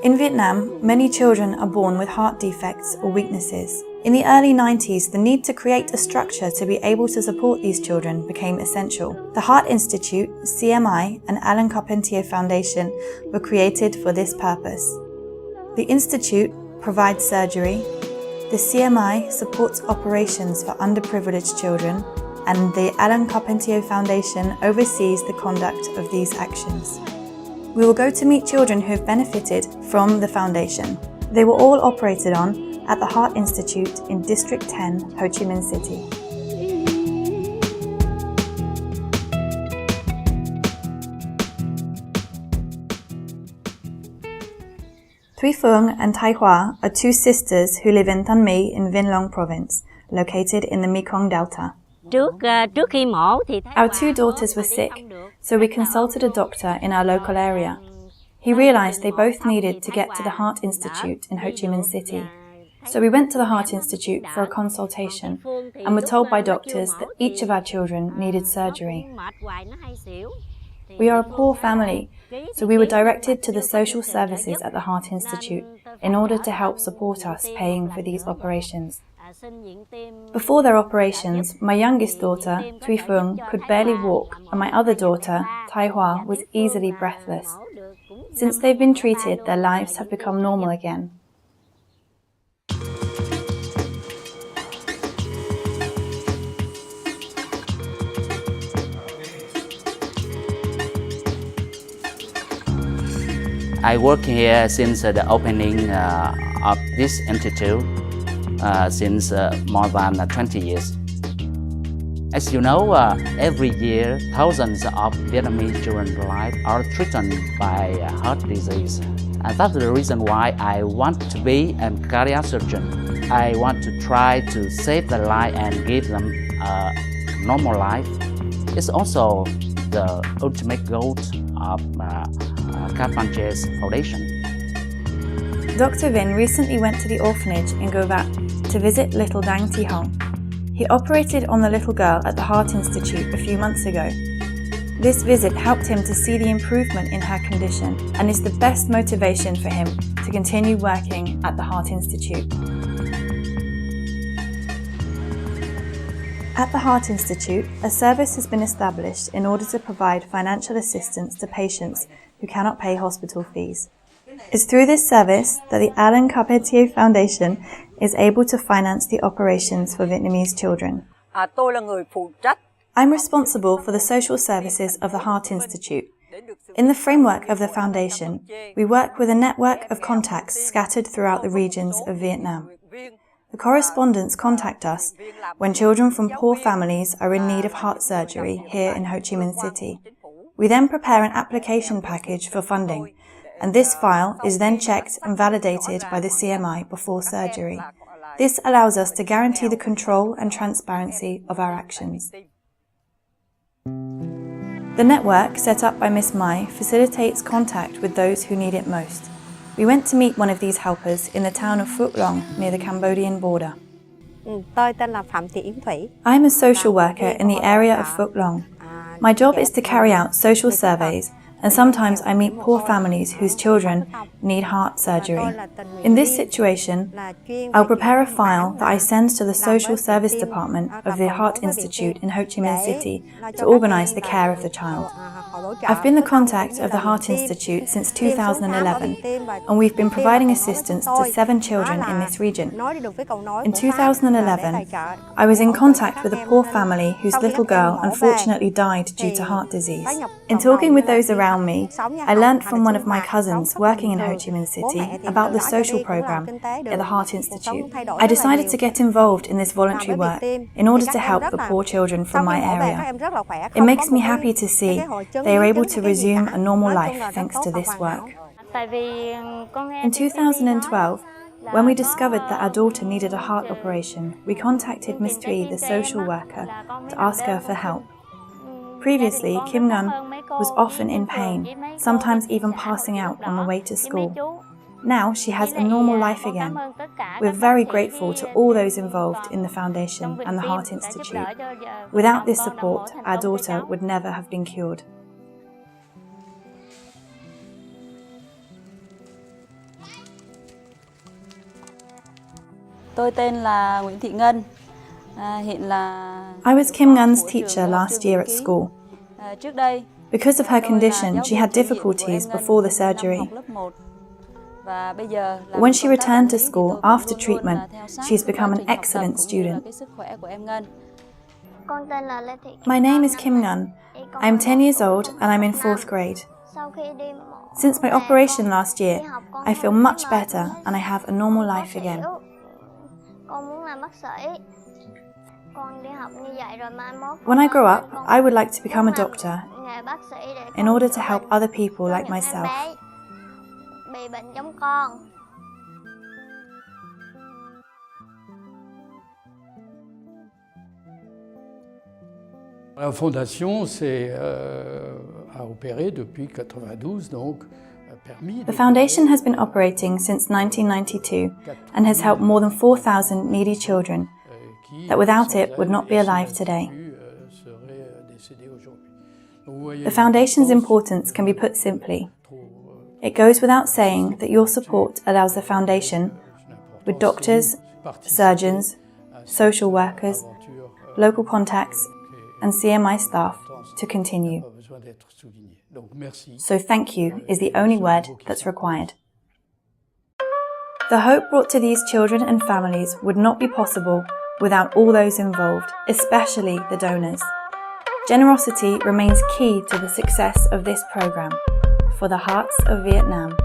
In Vietnam, many children are born with heart defects or weaknesses. In the early 90s, the need to create a structure to be able to support these children became essential. The Heart Institute, CMI, and Alain Carpentier Foundation were created for this purpose. The Institute provides surgery, the CMI supports operations for underprivileged children, and the Alain Carpentier Foundation oversees the conduct of these actions. We will go to meet children who have benefited from the foundation. They were all operated on at the Heart Institute in District 10, Ho Chi Minh City. Thuy Phương and Thai Hoa are two sisters who live in Thanh My in Vĩnh Long Province, located in the Mekong Delta. Our two daughters were sick, so we consulted a doctor in our local area. He realized they both needed to get to the Heart Institute in Ho Chi Minh City. So we went to the Heart Institute for a consultation and were told by doctors that each of our children needed surgery. We are a poor family, so we were directed to the social services at the Heart Institute in order to help support us paying for these operations. Before their operations, my youngest daughter, Thuy Phương, could barely walk, and my other daughter, Thai Hoa, was easily breathless. Since they've been treated, their lives have become normal again. I work here since the opening of this institute since more than 20 years. As you know, every year thousands of Vietnamese children's lives are threatened by heart disease. And that's the reason why I want to be a cardiac surgeon. I want to try to save their life and give them a normal life. It's also the ultimate goal of Carpentier's Foundation. Dr. Vinh recently went to the orphanage in Go Vat to visit little Dang Thi Hong. He operated on the little girl at the Heart Institute a few months ago. This visit helped him to see the improvement in her condition and is the best motivation for him to continue working at the Heart Institute. At the Heart Institute, a service has been established in order to provide financial assistance to patients who cannot pay hospital fees. It's through this service that the Alain Carpentier Foundation is able to finance the operations for Vietnamese children. I'm responsible for the social services of the Heart Institute. In the framework of the foundation, we work with a network of contacts scattered throughout the regions of Vietnam. The correspondents contact us when children from poor families are in need of heart surgery here in Ho Chi Minh City. We then prepare an application package for funding, and this file is then checked and validated by the CMI before surgery. This allows us to guarantee the control and transparency of our actions. The network set up by Miss Mai facilitates contact with those who need it most. We went to meet one of these helpers in the town of Phuoc Long near the Cambodian border. I am a social worker in the area of Phuoc Long. My job is to carry out social surveys, and sometimes I meet poor families whose children need heart surgery. In this situation, I'll prepare a file that I send to the Social Service Department of the Heart Institute in Ho Chi Minh City to organize the care of the child. I've been the contact of the Heart Institute since 2011, and we've been providing assistance to 7 children in this region. In 2011, I was in contact with a poor family whose little girl unfortunately died due to heart disease. In talking with those around me, I learnt from one of my cousins working in Ho Chi Minh City about the social program at the Heart Institute. I decided to get involved in this voluntary work in order to help the poor children from my area. It makes me happy to see they are able to resume a normal life thanks to this work. In 2012, when we discovered that our daughter needed a heart operation, we contacted Miss Thuy, the social worker, to ask her for help. Previously, Kim Ngun was often in pain, sometimes even passing out on the way to school. Now she has a normal life again. We're very grateful to all those involved in the foundation and the Heart Institute. Without this support, our daughter would never have been cured. Tôi tên là Nguyễn Thị Ngân. Hiện là I was Kim Ngun's teacher last year at school. Trước đây, Because of her condition, she had difficulties before the surgery. Và bây giờ But when she returned to school after treatment, she's become an excellent student. Con tên là Lê Thị. My name is Kim Ngun. I am 10 years old and I'm in 4th grade. Sau khi đi mổ Since my operation last year, I feel much better and I have a normal life again. Con muốn làm bác sĩ. Con đi học như vậy rồi mai mốt. When I grow up, I would like to become a doctor Nghề bác sĩ để in order to help other people like myself. Bị bệnh giống con. La fondation a opéré depuis 92, donc permis. The foundation has been operating since 1992 and has helped more than 4,000 needy children that without it would not be alive today. The foundation's importance can be put simply. It goes without saying that your support allows the foundation, with doctors, surgeons, social workers, local contacts, and CMI staff, to continue. So thank you is the only word that's required. The hope brought to these children and families would not be possible without all those involved, especially the donors. Generosity remains key to the success of this program. For the Hearts of Vietnam.